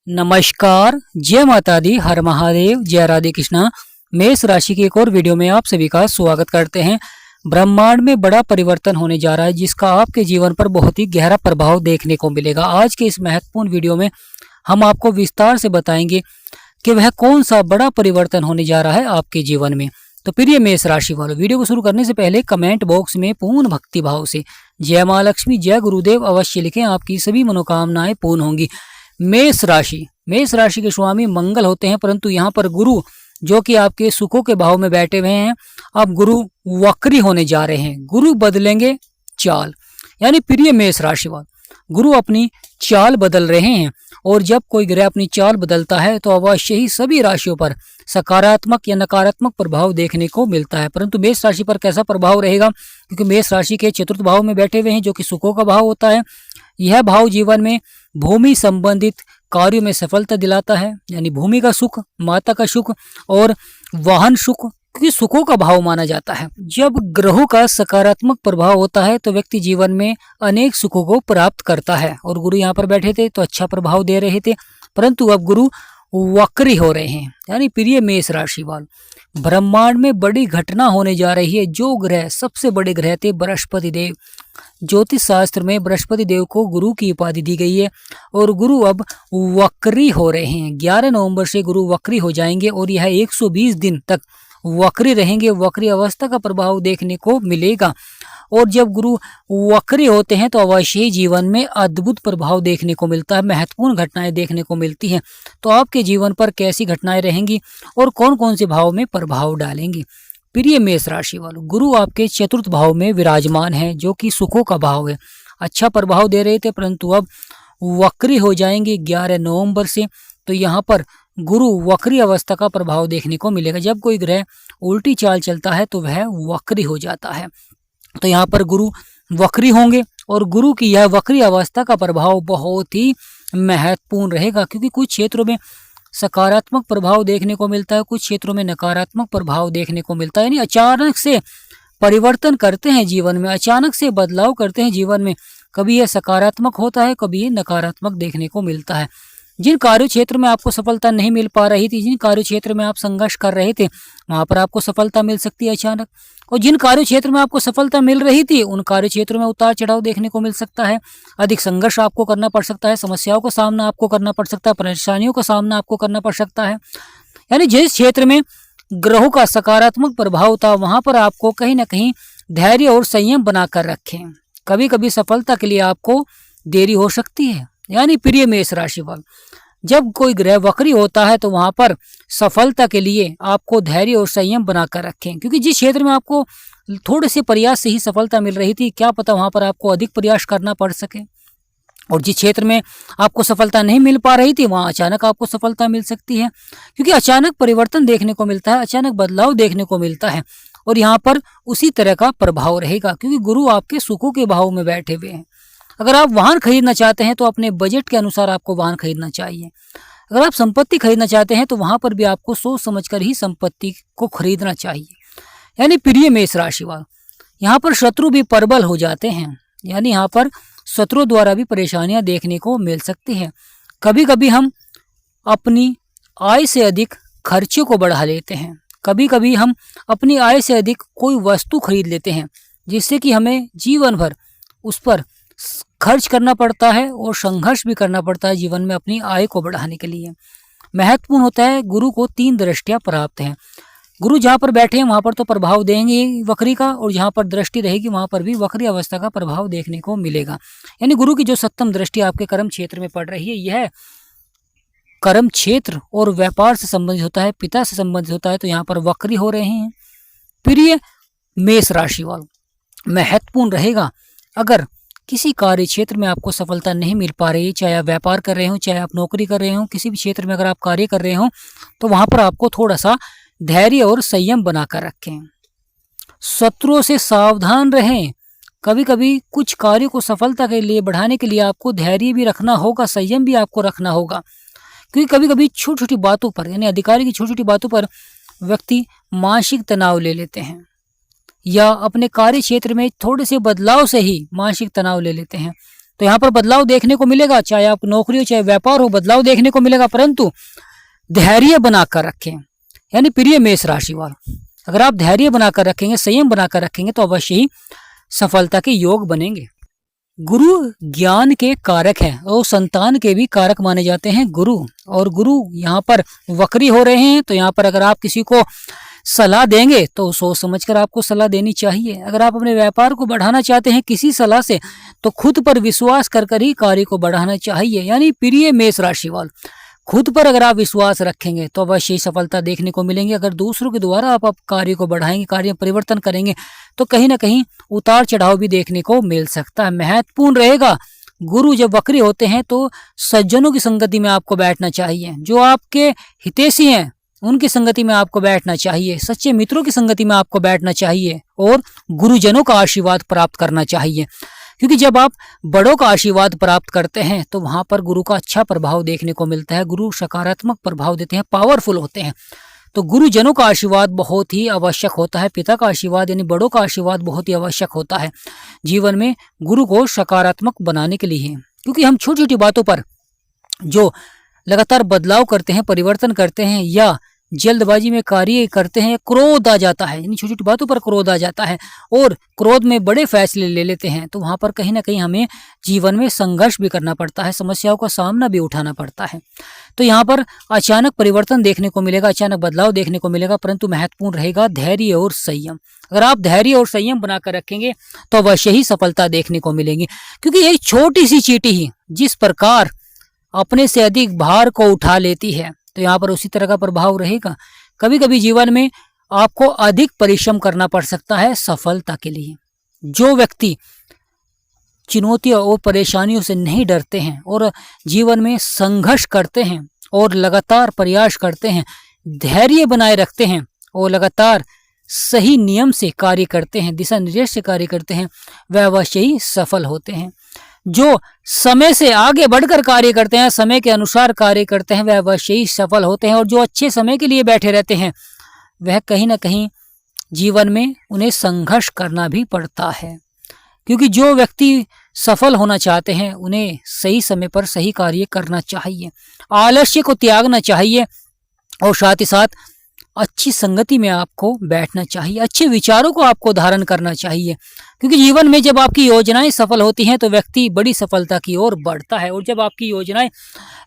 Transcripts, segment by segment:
नमस्कार, जय माता दी, हर महादेव, जय राधे कृष्णा। मेष राशि की एक और वीडियो में आप सभी का स्वागत करते हैं। ब्रह्मांड में बड़ा परिवर्तन होने जा रहा है जिसका आपके जीवन पर बहुत ही गहरा प्रभाव देखने को मिलेगा। आज के इस महत्वपूर्ण वीडियो में हम आपको विस्तार से बताएंगे कि वह कौन सा बड़ा परिवर्तन होने जा रहा है आपके जीवन में। तो प्रिय मेष राशि वालों, वीडियो को शुरू करने से पहले कमेंट बॉक्स में पूर्ण भक्ति भाव से जय माँ लक्ष्मी, जय गुरुदेव अवश्य लिखें, आपकी सभी मनोकामनाएं पूर्ण होंगी। मेष राशि के स्वामी मंगल होते हैं, परंतु यहाँ पर गुरु जो कि आपके सुखों के भाव में बैठे हुए हैं, अब गुरु वक्री होने जा रहे हैं। गुरु बदलेंगे चाल, यानी प्रिय मेष राशि वाले, गुरु अपनी चाल बदल रहे हैं। और जब कोई ग्रह अपनी चाल बदलता है तो अवश्य ही सभी राशियों पर सकारात्मक या नकारात्मक प्रभाव देखने को मिलता है। परंतु मेष राशि पर कैसा प्रभाव रहेगा, क्योंकि मेष राशि के चतुर्थ भाव में बैठे हुए हैं जो कि सुखों का भाव होता है। यह भाव जीवन में भूमि संबंधित कार्यों में सफलता दिलाता है, यानी भूमि का सुख, माता का सुख और वाहन सुख, क्योंकि सुखों का भाव माना जाता है। जब ग्रहों का सकारात्मक प्रभाव होता है तो व्यक्ति जीवन में अनेक सुखों को प्राप्त करता है। और गुरु यहाँ पर बैठे थे तो अच्छा प्रभाव दे रहे थे, परंतु अब गुरु वक्री हो रहे हैं। यानी प्रिय मेष राशि वाल, ब्रह्मांड में बड़ी घटना होने जा रही है। जो ग्रह सबसे बड़े ग्रह थे बृहस्पति देव, ज्योतिष शास्त्र में बृहस्पति देव को गुरु की उपाधि दी गई है और गुरु अब वक्री हो रहे हैं। 11 नवंबर से गुरु वक्री हो जाएंगे और यह 120 दिन तक वक्री रहेंगे। वक्री अवस्था का प्रभाव देखने को मिलेगा। और जब गुरु वक्री होते हैं तो अवश्य ही जीवन में अद्भुत प्रभाव देखने को मिलता है, महत्वपूर्ण घटनाएं देखने को मिलती हैं। तो आपके जीवन पर कैसी घटनाएं रहेंगी और कौन कौन से भाव में प्रभाव डालेंगी। प्रिय मेष राशि वालों, गुरु आपके चतुर्थ भाव में विराजमान है जो कि सुखों का भाव है। अच्छा प्रभाव दे रहे थे, परंतु अब वक्री हो जाएंगे 11 नवंबर से। तो यहाँ पर गुरु वक्री अवस्था का प्रभाव देखने को मिलेगा। जब कोई ग्रह उल्टी चाल चलता है तो वह वक्री हो जाता है। तो यहाँ पर गुरु वक्री होंगे और गुरु की यह वक्री अवस्था का प्रभाव बहुत ही महत्वपूर्ण रहेगा, क्योंकि कुछ क्षेत्रों में सकारात्मक प्रभाव देखने को मिलता है, कुछ क्षेत्रों में नकारात्मक प्रभाव देखने को मिलता है। यानी अचानक से परिवर्तन करते हैं जीवन में, अचानक से बदलाव करते हैं जीवन में। कभी यह सकारात्मक होता है, कभी ये नकारात्मक देखने को मिलता है। जिन कार्य क्षेत्र में आपको सफलता नहीं मिल पा रही थी, जिन कार्य क्षेत्र में आप संघर्ष कर रहे थे, वहां पर आपको सफलता मिल सकती है अचानक। और जिन कार्य क्षेत्र में आपको सफलता मिल रही थी, उन कार्य क्षेत्रों में उतार चढ़ाव देखने को मिल सकता है। अधिक संघर्ष आपको करना पड़ सकता है, समस्याओं का सामना आपको करना पड़ सकता है, परेशानियों का सामना आपको करना पड़ सकता है। यानी जिस क्षेत्र में ग्रहों का सकारात्मक प्रभाव था, वहां पर आपको कहीं ना कहीं धैर्य और संयम बनाकर रखें। कभी कभी सफलता के लिए आपको देरी हो सकती है। यानी प्रिय मेष राशि वाले, जब कोई ग्रह वक्री होता है तो वहां पर सफलता के लिए आपको धैर्य और संयम बनाकर रखें, क्योंकि जिस क्षेत्र में आपको थोड़े से प्रयास से ही सफलता मिल रही थी, क्या पता वहां पर आपको अधिक प्रयास करना पड़ सके। और जिस क्षेत्र में आपको सफलता नहीं मिल पा रही थी, वहां अचानक आपको सफलता मिल सकती है, क्योंकि अचानक परिवर्तन देखने को मिलता है, अचानक बदलाव देखने को मिलता है। और यहाँ पर उसी तरह का प्रभाव रहेगा, क्योंकि गुरु आपके सुखों के भाव में बैठे हुए हैं। अगर आप वाहन खरीदना चाहते हैं तो अपने बजट के अनुसार आपको वाहन खरीदना चाहिए। अगर आप संपत्ति खरीदना चाहते हैं तो वहां पर भी आपको सोच समझकर ही संपत्ति को खरीदना चाहिए। यानी प्रिय मेष राशि वालों, यहाँ पर शत्रु भी प्रबल हो जाते हैं, यानी यहाँ पर शत्रुओं द्वारा भी परेशानियां देखने को मिल सकती हैं। कभी कभी हम अपनी आय से अधिक खर्चे को बढ़ा लेते हैं, कभी कभी हम अपनी आय से अधिक कोई वस्तु खरीद लेते हैं, जिससे कि हमें जीवन भर उस पर खर्च करना पड़ता है और संघर्ष भी करना पड़ता है जीवन में अपनी आय को बढ़ाने के लिए। महत्वपूर्ण होता है, गुरु को 3 दृष्टियां प्राप्त हैं। गुरु जहाँ पर बैठे हैं वहां पर तो प्रभाव देंगे वक्री का, और जहाँ पर दृष्टि रहेगी वहां पर भी वक्री अवस्था का प्रभाव देखने को मिलेगा। यानी गुरु की जो 7वीं दृष्टि आपके कर्म क्षेत्र में पड़ रही है, यह कर्म क्षेत्र और व्यापार से संबंधित होता है, पिता से संबंधित होता है, तो यहाँ पर वक्री हो रहे हैं। प्रिय मेष राशि वालों, महत्वपूर्ण रहेगा, अगर किसी कार्य क्षेत्र में आपको सफलता नहीं मिल पा रही, चाहे आप व्यापार कर रहे हो, चाहे आप नौकरी कर रहे हो, किसी भी क्षेत्र में अगर आप कार्य कर रहे हो, तो वहां पर आपको थोड़ा सा धैर्य और संयम बनाकर रखें। शत्रुओं से सावधान रहें। कभी कभी कुछ कार्यों को सफलता के लिए बढ़ाने के लिए आपको धैर्य भी रखना होगा, संयम भी आपको रखना होगा, क्योंकि कभी कभी छोटी छोटी बातों पर, यानी अधिकारी की छोटी छोटी बातों पर व्यक्ति मानसिक तनाव ले लेते हैं, या अपने कार्य क्षेत्र में थोड़े से बदलाव से ही मानसिक तनाव ले लेते हैं। तो यहाँ पर बदलाव देखने को मिलेगा, चाहे आप नौकरी हो चाहे व्यापार हो, बदलाव देखने को मिलेगा, परंतु धैर्य बनाकर रखें। यानी प्रिय मेष राशि वालों, अगर आप धैर्य बनाकर रखेंगे, संयम बनाकर रखेंगे तो अवश्य ही सफलता के योग बनेंगे। गुरु ज्ञान के कारक हैं और संतान के भी कारक माने जाते हैं गुरु, और गुरु यहाँ पर वक्री हो रहे हैं। तो यहाँ पर अगर आप किसी को सलाह देंगे तो सोच समझकर आपको सलाह देनी चाहिए। अगर आप अपने व्यापार को बढ़ाना चाहते हैं किसी सलाह से, तो खुद पर विश्वास कर ही कार्य को बढ़ाना चाहिए। यानी प्रिय मेष राशि वालों, खुद पर अगर आप विश्वास रखेंगे तो अवश्य ही सफलता देखने को मिलेंगे। अगर दूसरों के द्वारा आप कार्य को बढ़ाएंगे, कार्य परिवर्तन करेंगे, तो कहीं ना कहीं उतार चढ़ाव भी देखने को मिल सकता है। महत्वपूर्ण रहेगा, गुरु जब वक्री होते हैं तो सज्जनों की संगति में आपको बैठना चाहिए। जो आपके हितैषी हैं उनकी संगति में आपको बैठना चाहिए, सच्चे मित्रों की संगति में आपको बैठना चाहिए और गुरुजनों का आशीर्वाद प्राप्त करना चाहिए। क्योंकि जब आप बड़ों का आशीर्वाद प्राप्त करते हैं तो वहां पर गुरु का अच्छा प्रभाव देखने को मिलता है। गुरु सकारात्मक प्रभाव देते हैं, पावरफुल होते हैं। तो गुरुजनों का आशीर्वाद बहुत ही आवश्यक होता है। पिता का आशीर्वाद यानी बड़ों का आशीर्वाद बहुत ही आवश्यक होता है जीवन में गुरु को सकारात्मक बनाने के लिए। क्योंकि हम छोटी छोटी बातों पर जो लगातार बदलाव करते हैं, परिवर्तन करते हैं, या जल्दबाजी में कार्य करते हैं, क्रोध आ जाता है, यानी छोटी छोटी बातों पर क्रोध आ जाता है और क्रोध में बड़े फैसले ले लेते हैं, तो वहां पर कहीं ना कहीं हमें जीवन में संघर्ष भी करना पड़ता है, समस्याओं का सामना भी उठाना पड़ता है। तो यहाँ पर अचानक परिवर्तन देखने को मिलेगा, अचानक बदलाव देखने को मिलेगा, परंतु महत्वपूर्ण रहेगा धैर्य और संयम। अगर आप धैर्य और संयम बनाकर रखेंगे तो अवश्य ही सफलता देखने को मिलेगी। क्योंकि एक छोटी सी चींटी ही जिस प्रकार अपने से अधिक भार को उठा लेती है, तो यहाँ पर उसी तरह का प्रभाव रहेगा। कभी कभी जीवन में आपको अधिक परिश्रम करना पड़ सकता है सफलता के लिए। जो व्यक्ति चुनौतियों और परेशानियों से नहीं डरते हैं और जीवन में संघर्ष करते हैं और लगातार प्रयास करते हैं, धैर्य बनाए रखते हैं और लगातार सही नियम से कार्य करते हैं, दिशा निर्देश से कार्य करते हैं, वह अवश्य ही सफल होते हैं। जो समय से आगे बढ़कर कार्य करते हैं, समय के अनुसार कार्य करते हैं, वह अवश्य ही सफल होते हैं। और जो अच्छे समय के लिए बैठे रहते हैं वह कहीं ना कहीं जीवन में उन्हें संघर्ष करना भी पड़ता है। क्योंकि जो व्यक्ति सफल होना चाहते हैं उन्हें सही समय पर सही कार्य करना चाहिए, आलस्य को त्यागना चाहिए और साथ ही साथ अच्छी संगति में आपको बैठना चाहिए, अच्छे विचारों को आपको धारण करना चाहिए। क्योंकि जीवन में जब आपकी योजनाएं सफल होती हैं तो व्यक्ति बड़ी सफलता की ओर बढ़ता है, और जब आपकी योजनाएं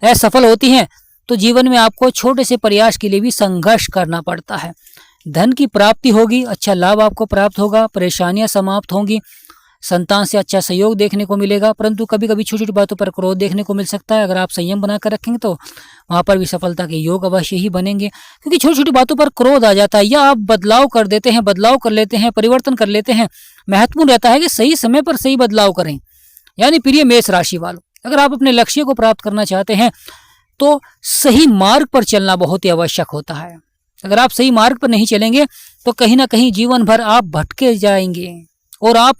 असफल होती हैं तो जीवन में आपको छोटे से प्रयास के लिए भी संघर्ष करना पड़ता है। धन की प्राप्ति होगी, अच्छा लाभ आपको प्राप्त होगा, परेशानियां समाप्त होंगी, संतान से अच्छा सहयोग देखने को मिलेगा, परंतु कभी कभी छोटी छोटी बातों पर क्रोध देखने को मिल सकता है। अगर आप संयम बनाकर रखेंगे तो वहां पर भी सफलता के योग अवश्य ही बनेंगे। क्योंकि छोटी छोटी बातों पर क्रोध आ जाता है या आप बदलाव कर देते हैं, बदलाव कर लेते हैं, परिवर्तन कर लेते हैं। महत्वपूर्ण रहता है कि सही समय पर सही बदलाव करें। यानी प्रिय मेष राशि वालों, अगर आप अपने लक्ष्य को प्राप्त करना चाहते हैं तो सही मार्ग पर चलना बहुत ही आवश्यक होता है। अगर आप सही मार्ग पर नहीं चलेंगे तो कहीं ना कहीं जीवन भर आप भटके जाएंगे और आप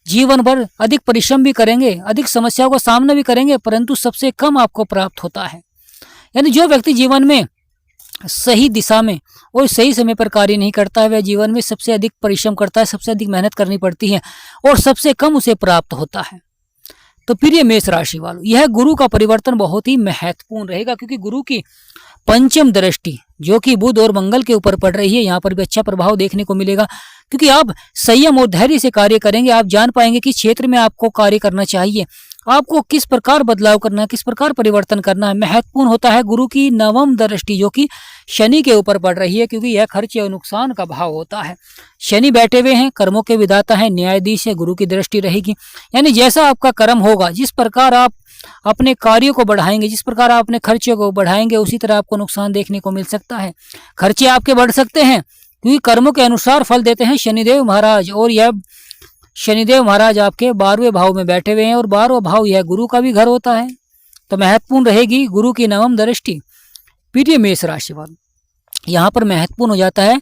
जीवन भर अधिक परिश्रम भी करेंगे, अधिक समस्याओं का सामना भी करेंगे, परंतु सबसे कम आपको प्राप्त होता है। यानी जो व्यक्ति जीवन में सही दिशा में और सही समय पर कार्य नहीं करता है वह जीवन में सबसे अधिक परिश्रम करता है, सबसे अधिक मेहनत करनी पड़ती है और सबसे कम उसे प्राप्त होता है। तो प्रिय मेष राशि वालों, यह गुरु का परिवर्तन बहुत ही महत्वपूर्ण रहेगा। क्योंकि गुरु की पंचम दृष्टि जो कि बुध और मंगल के ऊपर पड़ रही है, यहाँ पर भी अच्छा प्रभाव देखने को मिलेगा। क्योंकि आप संयम और धैर्य से कार्य करेंगे, आप जान पाएंगे कि क्षेत्र में आपको कार्य करना चाहिए, आपको किस प्रकार बदलाव करना है, किस प्रकार परिवर्तन करना है। महत्वपूर्ण होता है गुरु की नवम दृष्टि जो कि शनि के ऊपर पड़ रही है, क्योंकि यह खर्च और नुकसान का भाव होता है। शनि बैठे हुए हैं, कर्मों के विधाता है, न्यायाधीश है, गुरु की दृष्टि रहेगी। यानी जैसा आपका कर्म होगा, जिस प्रकार आप अपने कार्यों को बढ़ाएंगे, जिस प्रकार आप अपने खर्चे को बढ़ाएंगे, उसी तरह आपको नुकसान देखने को मिल सकता है। खर्चे आपके बढ़ सकते हैं क्योंकि कर्मों के अनुसार फल देते हैं शनिदेव महाराज, और यह शनिदेव महाराज आपके 12वें भाव में बैठे हुए हैं और 12वां भाव यह गुरु का भी घर होता है। तो महत्वपूर्ण रहेगी गुरु की नवम दृष्टि। प्रिय मेष राशि वालों, यहाँ पर महत्वपूर्ण हो जाता है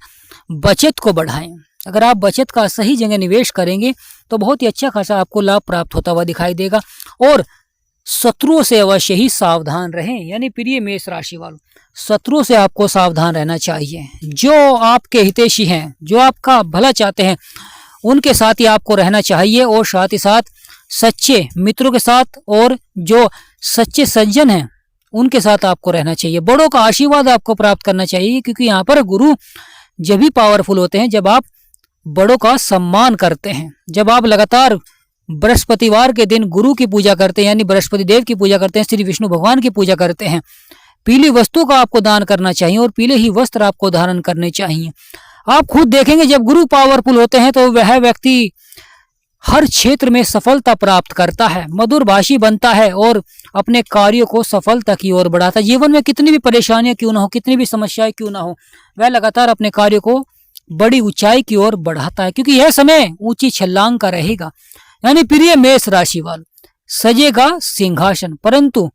बचत को बढ़ाएं। अगर आप बचत का सही जगह निवेश करेंगे तो बहुत ही अच्छा खासा आपको लाभ प्राप्त होता हुआ दिखाई देगा। और शत्रुओं से अवश्य ही सावधान रहें। यानी प्रिय मेष राशि वालों, शत्रुओं से आपको सावधान रहना चाहिए। जो आपके हितैषी हैं, जो आपका भला चाहते हैं, उनके साथ ही आपको रहना चाहिए और साथ ही साथ सच्चे मित्रों के साथ और जो सच्चे सज्जन हैं उनके साथ आपको रहना चाहिए। बड़ों का आशीर्वाद आपको प्राप्त करना चाहिए, क्योंकि यहाँ पर गुरु जब भी पावरफुल होते हैं जब आप बड़ों का सम्मान करते हैं, जब आप लगातार बृहस्पतिवार के दिन गुरु की पूजा करते हैं, यानी बृहस्पति देव की पूजा करते हैं, श्री विष्णु भगवान की पूजा करते हैं। पीली वस्तु का आपको दान करना चाहिए और पीले ही वस्त्र आपको धारण करने चाहिए। आप खुद देखेंगे जब गुरु पावरफुल होते हैं तो वह व्यक्ति हर क्षेत्र में सफलता प्राप्त करता है, मधुर भाषी बनता है और अपने कार्यों को सफलता की ओर बढ़ाता है। जीवन में कितनी भी परेशानियां क्यों ना हो, कितनी भी समस्याएं क्यों ना हो, वह लगातार अपने कार्यों को बड़ी ऊंचाई की ओर बढ़ाता है, क्योंकि यह समय ऊंची छलांग का रहेगा। यानी प्रिय मेष राशि वालों, सजेगा सिंहासन, परंतु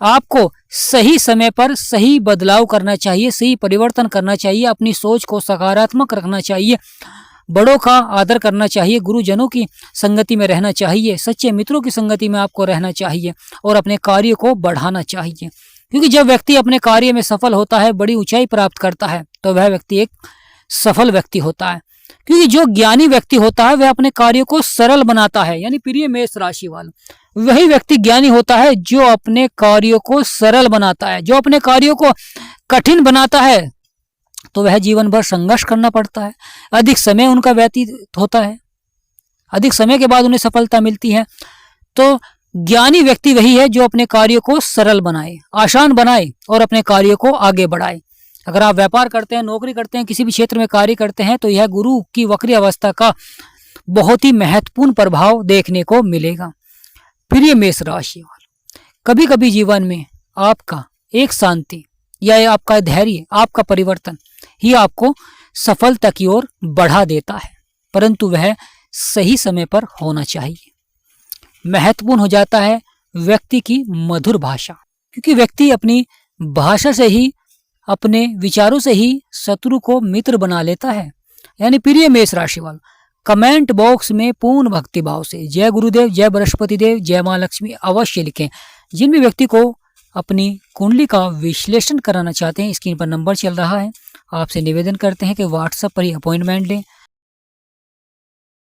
आपको सही समय पर सही बदलाव करना चाहिए, सही परिवर्तन करना चाहिए, अपनी सोच को सकारात्मक रखना चाहिए, बड़ों का आदर करना चाहिए, गुरुजनों की संगति में रहना चाहिए, सच्चे मित्रों की संगति में आपको रहना चाहिए और अपने कार्य को बढ़ाना चाहिए। क्योंकि जब व्यक्ति अपने कार्य में सफल होता है, बड़ी ऊंचाई प्राप्त करता है, तो वह व्यक्ति एक सफल व्यक्ति होता है। क्योंकि जो ज्ञानी व्यक्ति होता है वह अपने कार्य को सरल बनाता है। यानी प्रिय मेष राशि वालों, वही व्यक्ति ज्ञानी होता है जो अपने कार्यों को सरल बनाता है। जो अपने कार्यों को कठिन बनाता है तो वह जीवन भर संघर्ष करना पड़ता है, अधिक समय उनका व्यतीत होता है, अधिक समय के बाद उन्हें सफलता मिलती है। तो ज्ञानी व्यक्ति वही है जो अपने कार्यों को सरल बनाए, आसान बनाए और अपने कार्यों को आगे बढ़ाए। अगर आप व्यापार करते हैं, नौकरी करते हैं, किसी भी क्षेत्र में कार्य करते हैं, तो यह गुरु की वक्री अवस्था का बहुत ही महत्वपूर्ण प्रभाव देखने को मिलेगा। प्रिय मेष राशि वालों, कभी कभी जीवन में आपका एक शांति या आपका धैर्य, आपका परिवर्तन ही आपको सफलता की ओर बढ़ा देता है, परंतु वह सही समय पर होना चाहिए। महत्वपूर्ण हो जाता है व्यक्ति की मधुर भाषा, क्योंकि व्यक्ति अपनी भाषा से ही, अपने विचारों से ही शत्रु को मित्र बना लेता है। यानी प्रिय मेष राशि वालों, कमेंट बॉक्स में पूर्ण भक्ति भाव से जय गुरुदेव, जय बृहस्पति देव, जय मां लक्ष्मी अवश्य लिखें। जिन भी व्यक्ति को अपनी कुंडली का विश्लेषण कराना चाहते हैं, स्क्रीन पर नंबर चल रहा है, आपसे निवेदन करते हैं कि व्हाट्सएप पर ही अपॉइंटमेंट लें।